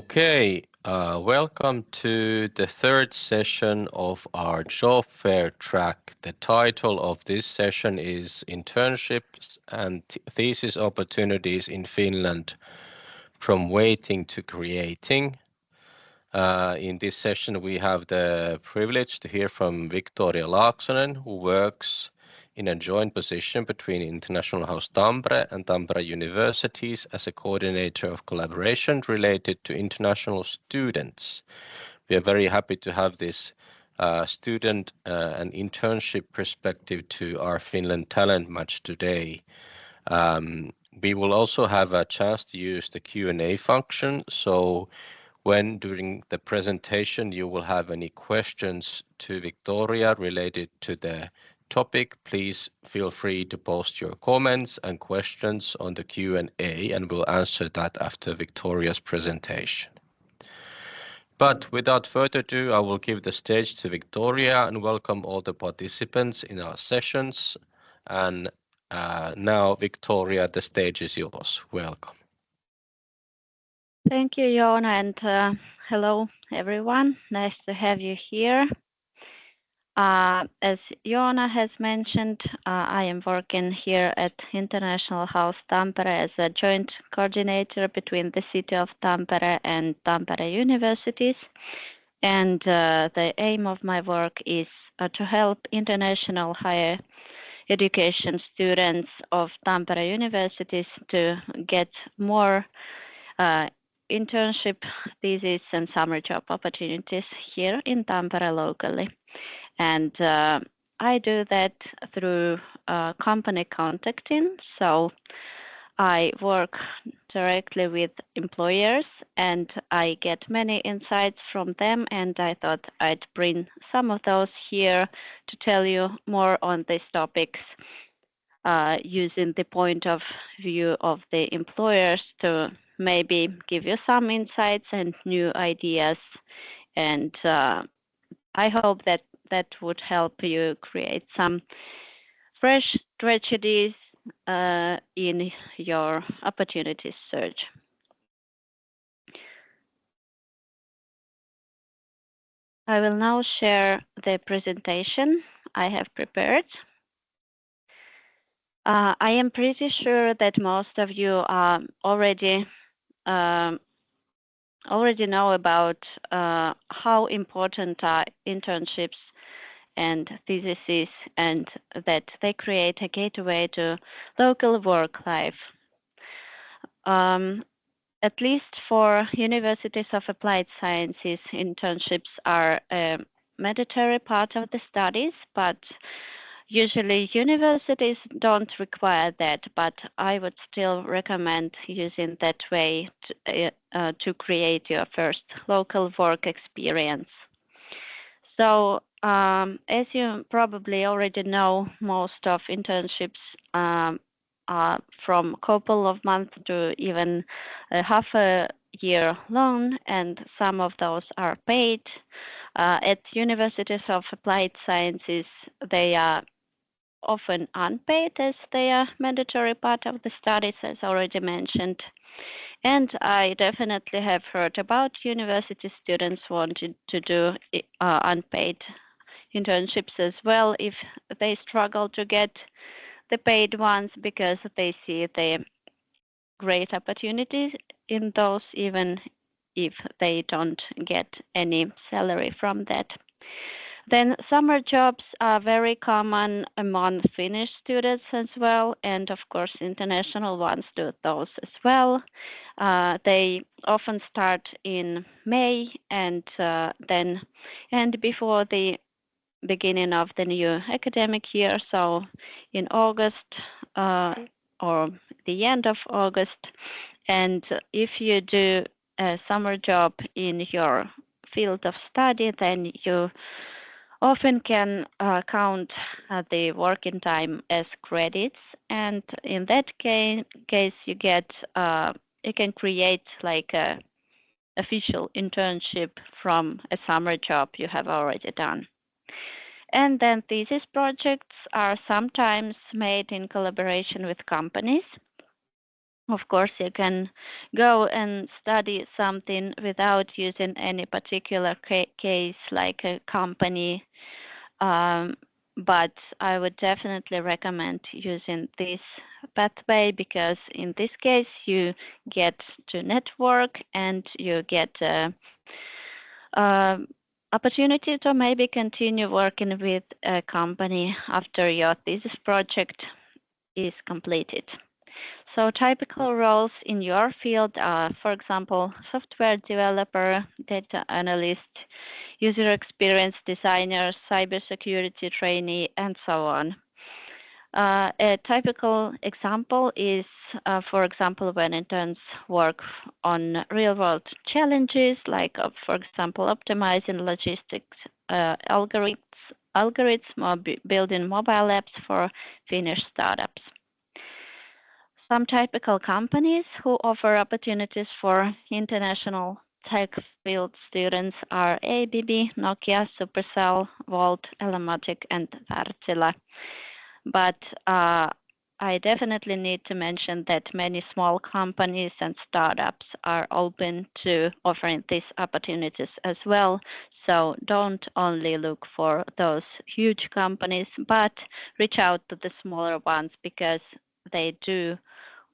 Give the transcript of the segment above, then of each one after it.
Okay, welcome to the third session of our job fair track. The title of this session is Internships and Thesis Opportunities in Finland from Waiting to Creating. In this session, we have the privilege to hear from Victoria Laaksonen, who works in a joint position between International House Tampere and Tampere universities as a coordinator of collaboration related to international students. We are very happy to have this student and internship perspective to our Finland talent match today. We will also have a chance to use the Q&A function, so when during the presentation you will have any questions to Victoria related to the topic, please feel free to post your comments and questions on the Q&A, and we'll answer that after Victoria's presentation. But without further ado, I will give the stage to Victoria and welcome all the participants in our sessions. And now, Victoria, the stage is yours. Welcome. Thank you, Joona, and hello, everyone. Nice to have you here. As Joona has mentioned, I am working here at International House Tampere as a joint coordinator between the city of Tampere and Tampere universities. And the aim of my work is to help international higher education students of Tampere universities to get more internship, thesis, and summer job opportunities here in Tampere locally. And I do that through company contacting. So I work directly with employers and I get many insights from them, and I thought I'd bring some of those here to tell you more on these topics using the point of view of the employers to maybe give you some insights and new ideas, and I hope that would help you create some fresh strategies in your opportunities search. I will now share the presentation I have prepared. I am pretty sure that most of you already know about how important are internships and theses, and that they create a gateway to local work life. At least for universities of applied sciences, internships are a mandatory part of the studies, but usually universities don't require that, but I would still recommend using that way to create your first local work experience. So as you probably already know, most of internships are from a couple of months to even half a year long, and some of those are paid. At universities of applied sciences, they are often unpaid as they are mandatory part of the studies, as already mentioned. And I definitely have heard about university students wanting to do unpaid internships as well if they struggle to get the paid ones, because they see the great opportunities in those even if they don't get any salary from that. Then summer jobs are very common among Finnish students as well, and of course international ones do those as well. They often start in May and then end before the beginning of the new academic year, so in August or the end of August. And if you do a summer job in your field of study, then you often can count the working time as credits, and in that case you get you can create like a official internship from a summer job you have already done. And then thesis projects are sometimes made in collaboration with companies. Of course, you can go and study something without using any particular case like a company, um, but I would definitely recommend using this pathway because in this case you get to network and you get uh, opportunity to maybe continue working with a company after your thesis project is completed. So typical roles in your field are, for example, software developer, data analyst, user experience designer, cybersecurity trainee, and so on. A typical example is, for example, when interns work on real-world challenges, like, for example, optimizing logistics algorithms or building mobile apps for Finnish startups. Some typical companies who offer opportunities for international tech field students are ABB, Nokia, Supercell, Volt, Elematic, and Wärtsilä. But I definitely need to mention that many small companies and startups are open to offering these opportunities as well. So don't only look for those huge companies, but reach out to the smaller ones because they do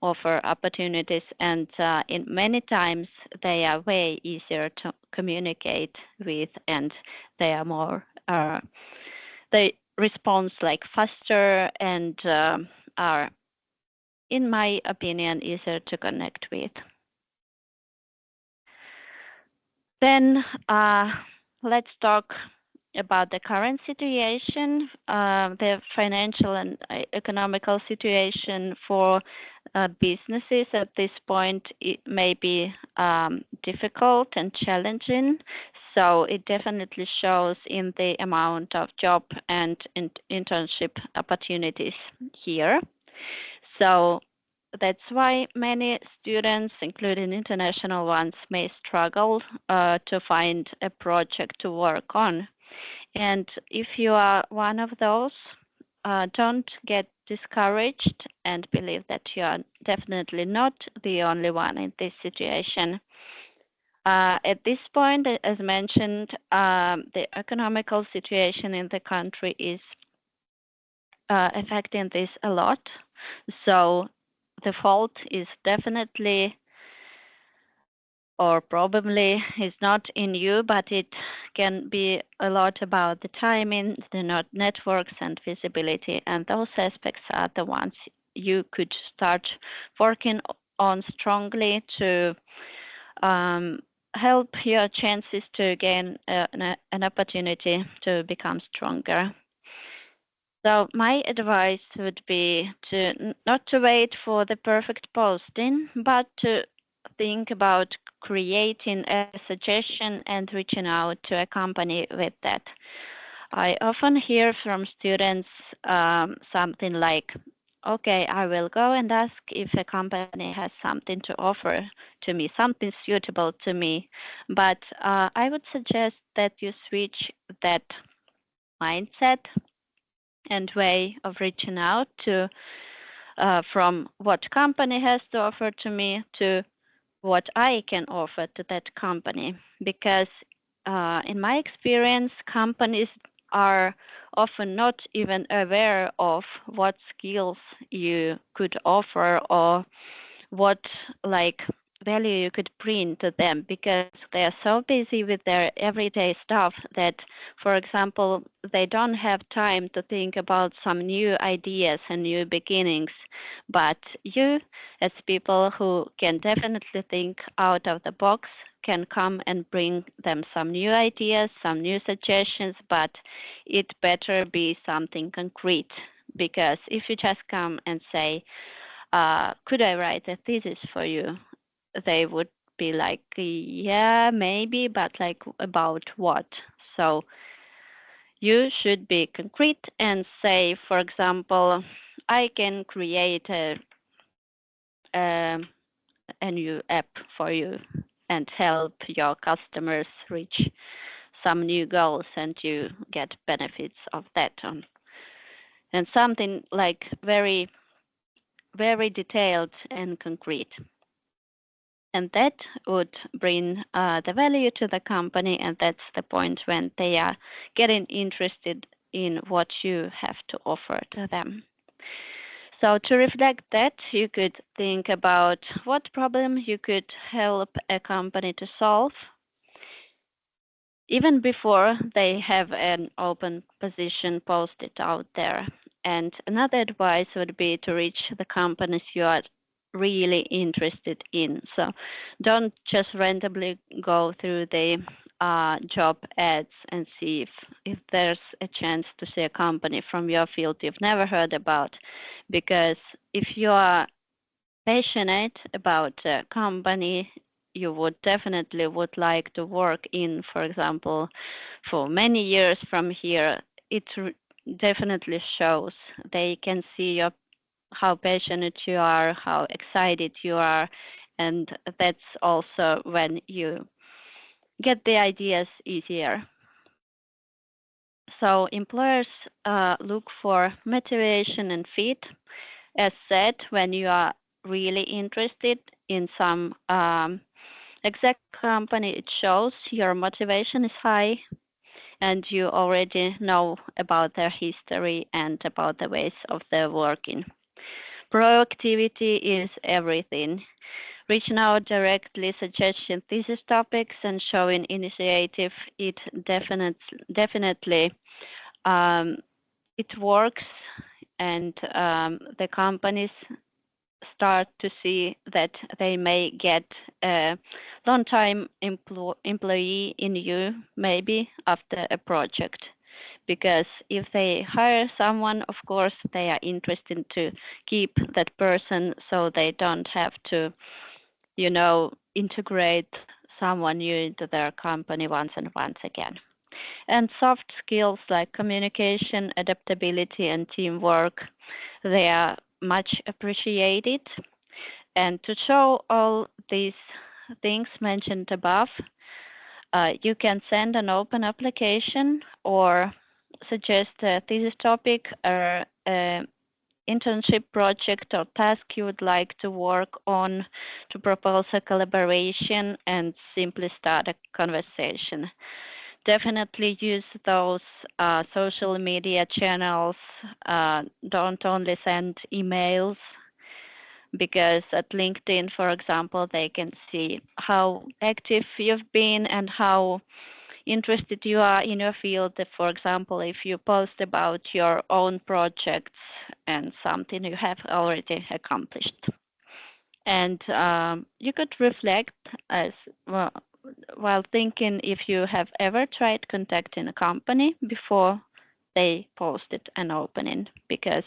offer opportunities, and in many times they are way easier to communicate with, and they are more they respond like faster and are, in my opinion, easier to connect with. Then let's talk about the current situation, the financial and economical situation for businesses at this point. It may be difficult and challenging. So it definitely shows in the amount of job and internship opportunities here. So that's why many students, including international ones, may struggle to find a project to work on. And if you are one of those, don't get discouraged and believe that you are definitely not the only one in this situation. At this point, as mentioned, the economical situation in the country is affecting this a lot. So the fault is definitely or probably is not in you, but it can be a lot about the timing, the networks and visibility, and those aspects are the ones you could start working on strongly to help your chances to gain an opportunity to become stronger. So my advice would be to not to wait for the perfect posting, but to think about creating a suggestion and reaching out to a company with that. I often hear from students something like, okay, I will go and ask if a company has something to offer to me, something suitable to me. But I would suggest that you switch that mindset and way of reaching out to from what company has to offer to me to what I can offer to that company. Because in my experience, companies are often not even aware of what skills you could offer or what like value you could bring to them, because they are so busy with their everyday stuff that, for example, they don't have time to think about some new ideas and new beginnings. But you, as people who can definitely think out of the box, can come and bring them some new ideas, some new suggestions, but it better be something concrete. Because if you just come and say, could I write a thesis for you? They would be like, yeah, maybe, but like about what? So you should be concrete and say, for example, I can create a new app for you and help your customers reach some new goals, and you get benefits of that. And something like very very detailed and concrete. And that would bring the value to the company, and that's the point when they are getting interested in what you have to offer to them. So to reflect that, you could think about what problem you could help a company to solve even before they have an open position posted out there. And another advice would be to reach the companies you are really interested in. So don't just randomly go through the job ads and see if there's a chance to see a company from your field you've never heard about. Because if you are passionate about a company you would definitely would like to work in, for example, for many years from here, it definitely shows. They can see how passionate you are, how excited you are, and that's also when you get the ideas easier. So employers look for motivation and fit. As said, when you are really interested in some exact company, it shows your motivation is high and you already know about their history and about the ways of their working. Proactivity is everything. Reaching out directly, suggesting thesis topics and showing initiative, it definitely it works, and the companies start to see that they may get a long-time employee in you maybe after a project. Because if they hire someone, of course, they are interested to keep that person so they don't have to, integrate someone new into their company once and once again. And soft skills like communication, adaptability, and teamwork, they are much appreciated. And to show all these things mentioned above, you can send an open application or suggest a thesis topic or an internship project or task you would like to work on, to propose a collaboration and simply start a conversation. Definitely use those social media channels. Don't only send emails, because at LinkedIn, for example, they can see how active you've been and how interested you are in your field. For example, if you post about your own projects and something you have already accomplished. And you could reflect as well while thinking if you have ever tried contacting a company before they posted an opening, because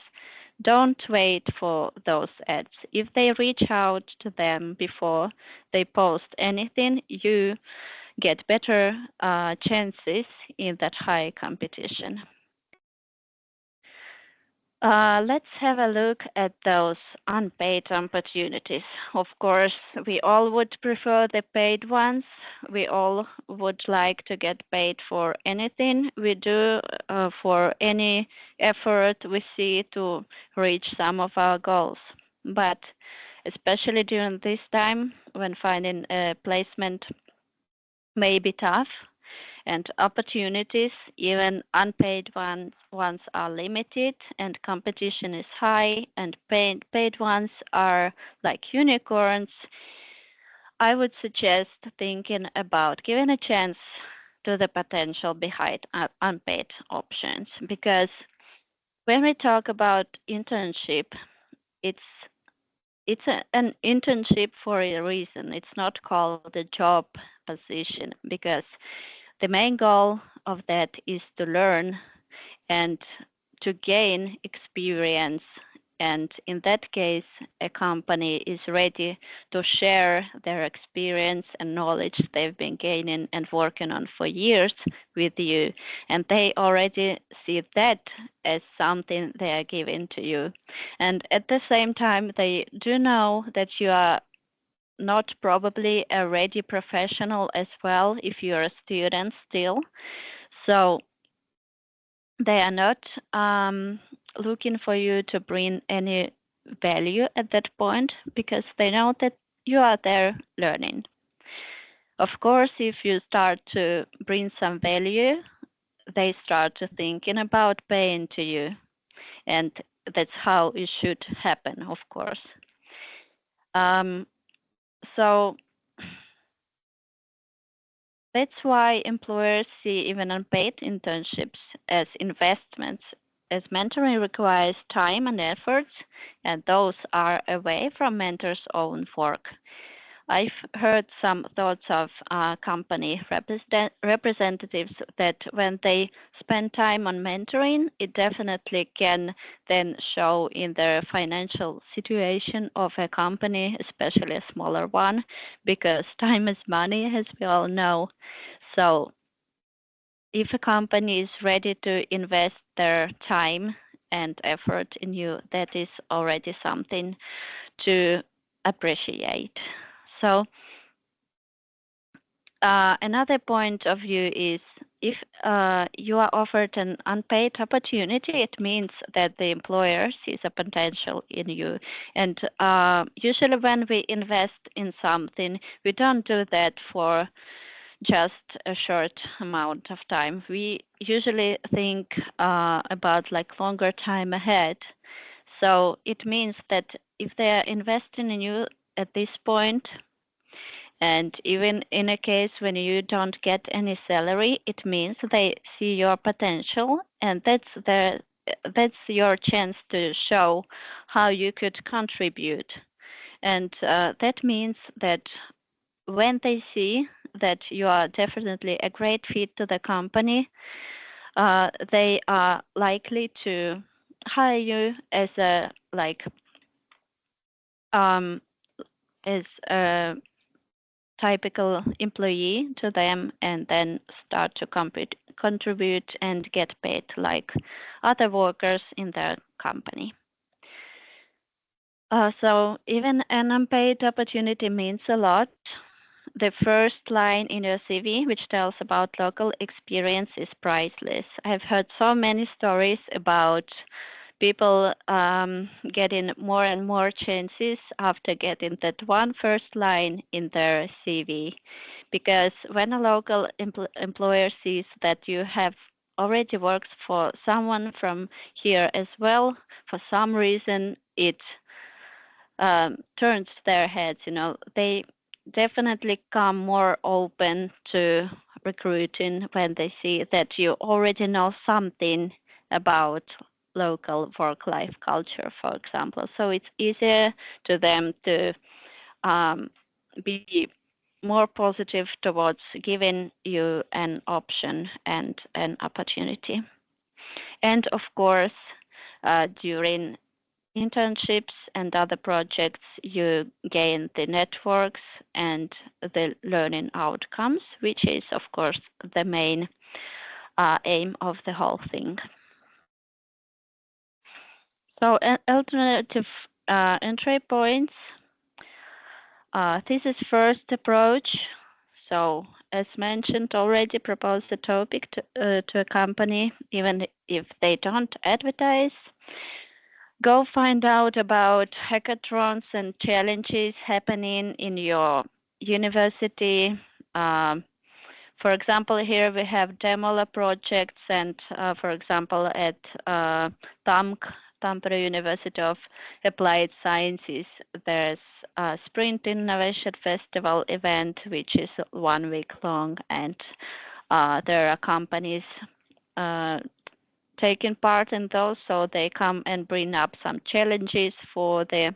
don't wait for those ads. If they reach out to them before they post anything, you get better chances in that high competition. Let's have a look at those unpaid opportunities. Of course, we all would prefer the paid ones. We all would like to get paid for anything we do, for any effort we see to reach some of our goals. But especially during this time when finding a placement may be tough, and opportunities, even unpaid ones are limited, and competition is high, and paid ones are like unicorns, I would suggest thinking about giving a chance to the potential behind unpaid options. Because when we talk about internship, it's an internship for a reason. It's not called a job position, because the main goal of that is to learn and to gain experience. And in that case, a company is ready to share their experience and knowledge they've been gaining and working on for years with you. And they already see that as something they are giving to you. And at the same time, they do know that you are not probably a ready professional as well if you're a student still. So they are not looking for you to bring any value at that point because they know that you are there learning. Of course, if you start to bring some value, they start to thinking about paying to you, and that's how it should happen, of course. So that's why employers see even unpaid internships as investments, as mentoring requires time and effort, and those are away from mentors' own work. I've heard some thoughts of company representatives that when they spend time on mentoring, it definitely can then show in the financial situation of a company, especially a smaller one, because time is money, as we all know. So if a company is ready to invest their time and effort in you, that is already something to appreciate. So another point of view is if you are offered an unpaid opportunity, it means that the employer sees a potential in you. And usually when we invest in something, we don't do that for just a short amount of time. We usually think about like longer time ahead. So it means that if they are investing in you at this point, and even in a case when you don't get any salary, it means they see your potential, and that's your chance to show how you could contribute. And that means that when they see that you are definitely a great fit to the company, they are likely to hire you as a as a typical employee to them, and then start to contribute and get paid like other workers in their company. So even an unpaid opportunity means a lot. The first line in your CV, which tells about local experience, is priceless. I've heard so many stories about people getting more and more chances after getting that one first line in their CV. Because when a local employer sees that you have already worked for someone from here as well, for some reason it turns their heads. They definitely come more open to recruiting when they see that you already know something about local work-life culture, for example. So it's easier to them to be more positive towards giving you an option and an opportunity. And of course, during internships and other projects, you gain the networks and the learning outcomes, which is, of course, the main aim of the whole thing. So alternative entry points. This is first approach. So as mentioned already, propose the topic to a company, even if they don't advertise. Go find out about hackathons and challenges happening in your university. For example, here we have Demola projects, and for example, at Tampere University of Applied Sciences, there's a Sprint Innovation Festival event, which is 1 week long, and there are companies taking part in those, so they come and bring up some challenges for the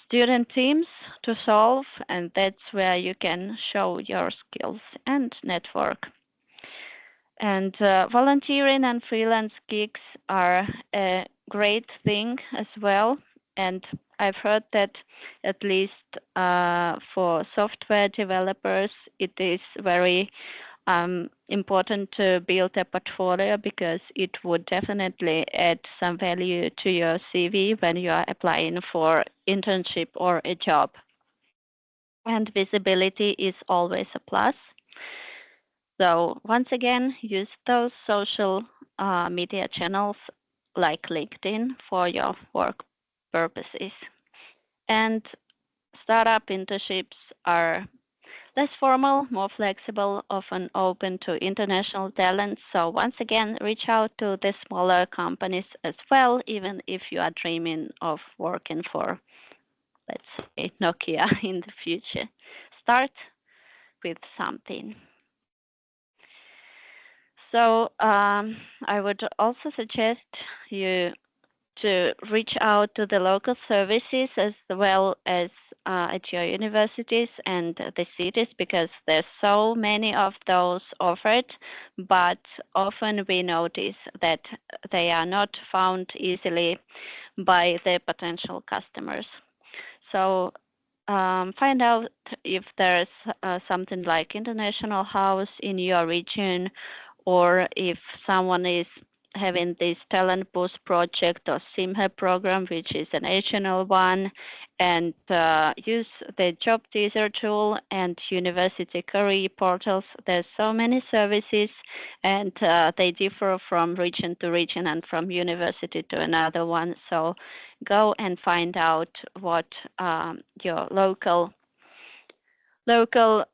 student teams to solve, and that's where you can show your skills and network. And volunteering and freelance gigs are a great thing as well. And I've heard that at least for software developers, it is very important to build a portfolio, because it would definitely add some value to your CV when you are applying for internship or a job. And visibility is always a plus. So once again, use those social media channels like LinkedIn for your work purposes. And startup internships are less formal, more flexible, often open to international talent. So once again, reach out to the smaller companies as well, even if you are dreaming of working for, let's say, Nokia in the future. Start with something. So I would also suggest you to reach out to the local services as well as at your universities and the cities, because there's so many of those offered, but often we notice that they are not found easily by the potential customers. So find out if there's something like International House in your region, or if someone is having this Talent Boost project or SIMHE program, which is an national one, and use the job teaser tool and university career portals. There's so many services, and they differ from region to region and from university to another one. So go and find out what your local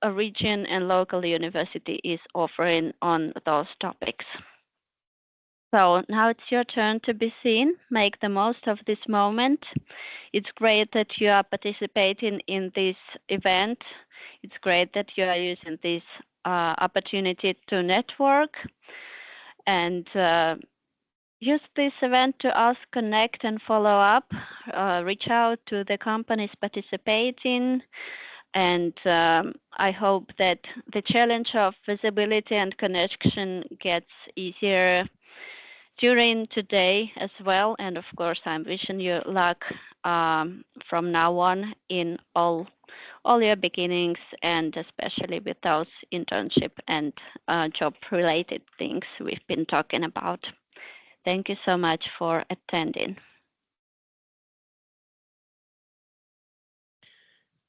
region and local university is offering on those topics. So now it's your turn to be seen. Make the most of this moment. It's great that you are participating in this event. It's great that you are using this opportunity to network, and use this event to ask, connect, and follow up. Reach out to the companies participating. And I hope that the challenge of visibility and connection gets easier during today as well. And of course, I'm wishing you luck from now on in all your beginnings, and especially with those internship and job-related things we've been talking about. Thank you so much for attending.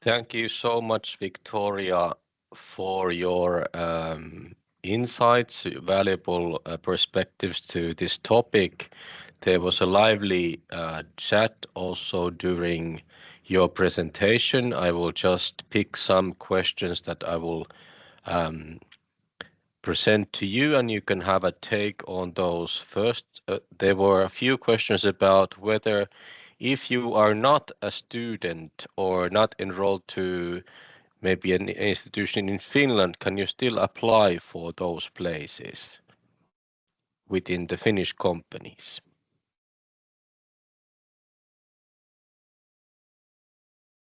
Thank you so much, Victoria, for your insights, valuable perspectives to this topic. There was a lively chat also during your presentation. I will just pick some questions that I will present to you, and you can have a take on those. First, there were a few questions about whether, if you are not a student or not enrolled to maybe an institution in Finland, can you still apply for those places within the Finnish companies?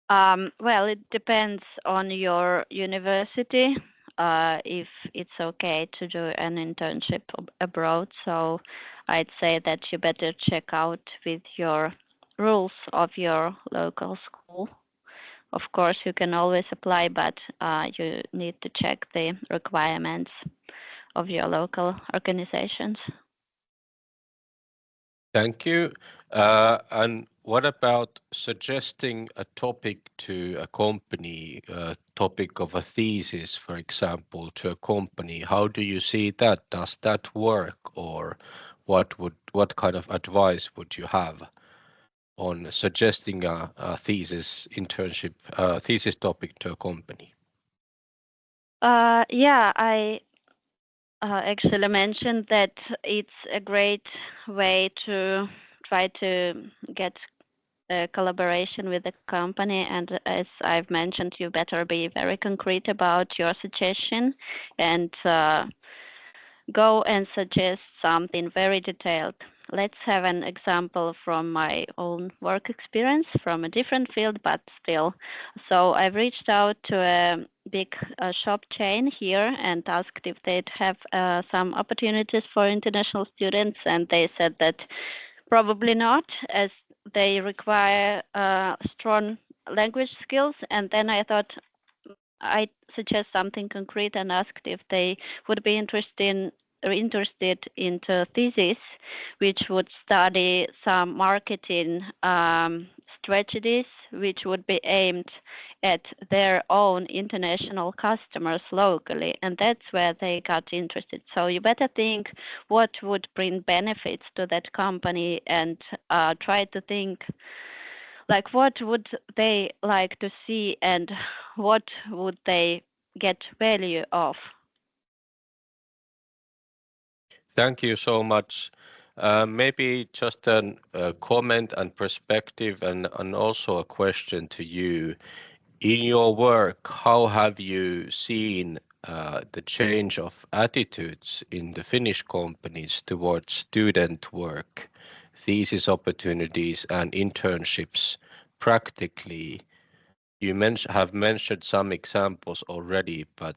Well, it depends on your university if it's okay to do an internship abroad. So I'd say that you better check out with your rules of your local school. Of course, you can always apply, but you need to check the requirements of your local organizations. Thank you. And what about suggesting a topic to a company, a topic of a thesis, for example, to a company? How do you see that? Does that work, or what kind of advice would you have on suggesting a thesis internship thesis topic to a company? Yeah, I actually mentioned that it's a great way to try to get a collaboration with the company, and as I've mentioned, you better be very concrete about your suggestion and go and suggest something very detailed. Let's have an example from my own work experience from a different field, but still. So I've reached out to a big shop chain here and asked if they'd have some opportunities for international students, and they said that probably not, as they require strong language skills. And then I thought I'd suggest something concrete and asked if they would be interested into thesis, which would study some marketing strategies, which would be aimed at their own international customers locally, and that's where they got interested. So you better think what would bring benefits to that company and try to think like what would they like to see and what would they get value of. Thank you so much. Maybe just a comment and perspective and also a question to you. In your work, how have you seen the change of attitudes in the Finnish companies towards student work, thesis opportunities, and internships practically? You have mentioned some examples already, but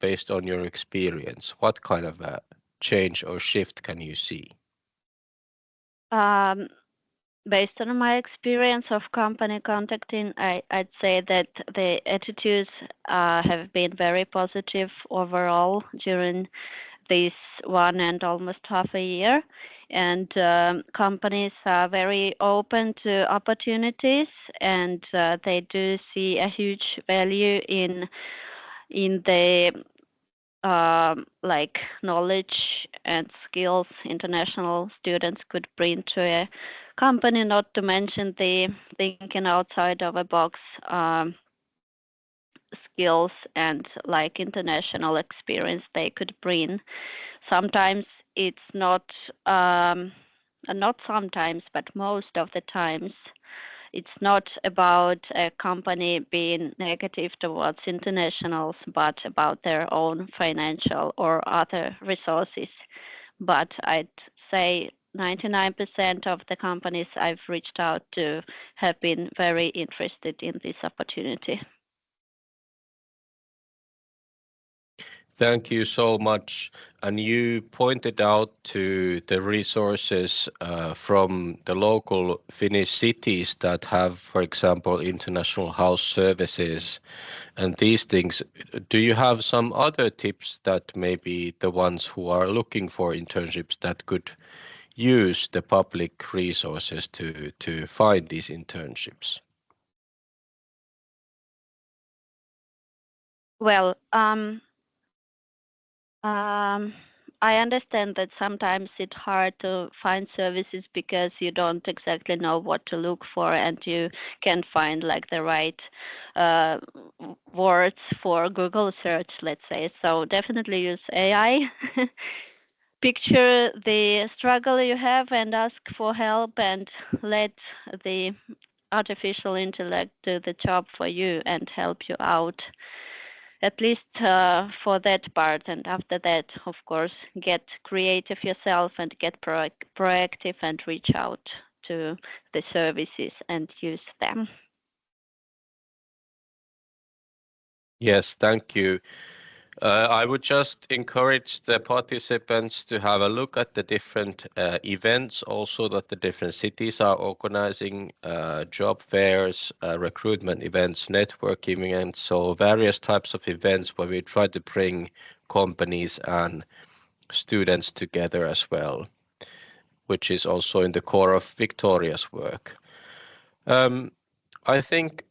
based on your experience, what kind of a change or shift can you see? Based on my experience of company contacting, I'd say that the attitudes have been very positive overall during this 1 and almost half a year. And companies are very open to opportunities, and they do see a huge value in the like knowledge and skills international students could bring to a company, not to mention the thinking outside of a box skills and like international experience they could bring. Sometimes it's not sometimes, but most of the times it's not about a company being negative towards internationals, but about their own financial or other resources. But I'd say 99% of the companies I've reached out to have been very interested in this opportunity. Thank you so much. And you pointed out to the resources from the local Finnish cities that have, for example, international house services and these things. Do you have some other tips that maybe the ones who are looking for internships that could use the public resources to find these internships? Well, I understand that sometimes it's hard to find services because you don't exactly know what to look for and you can't find like the right words for Google search, let's say. So definitely use AI. Picture the struggle you have and ask for help and let the artificial intellect do the job for you and help you out, at least for that part. And after that, of course, get creative yourself and get proactive and reach out to the services and use them. Yes, thank you. I would just encourage the participants to have a look at the different events, also that the different cities are organizing job fairs, recruitment events, networking events, so various types of events where we try to bring companies and students together as well, which is also in the core of Victoria's work. I think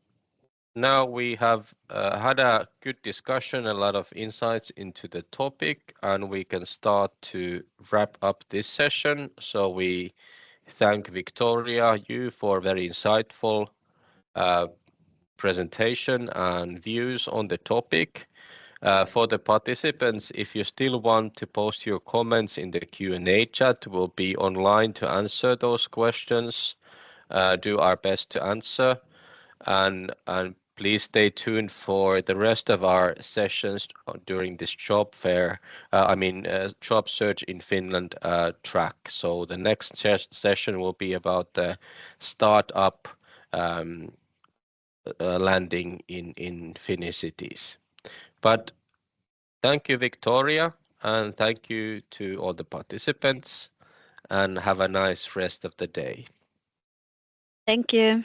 now we have had a good discussion, a lot of insights into the topic, and we can start to wrap up this session. So we thank Victoria, you for very insightful presentation and views on the topic. For the participants, if you still want to post your comments in the Q&A chat, we'll be online to answer those questions, do our best to answer, and please stay tuned for the rest of our sessions during this job fair, job search in Finland track. So the next session will be about the startup landing in Finnish cities. But thank you, Victoria, and thank you to all the participants, and have a nice rest of the day. Thank you.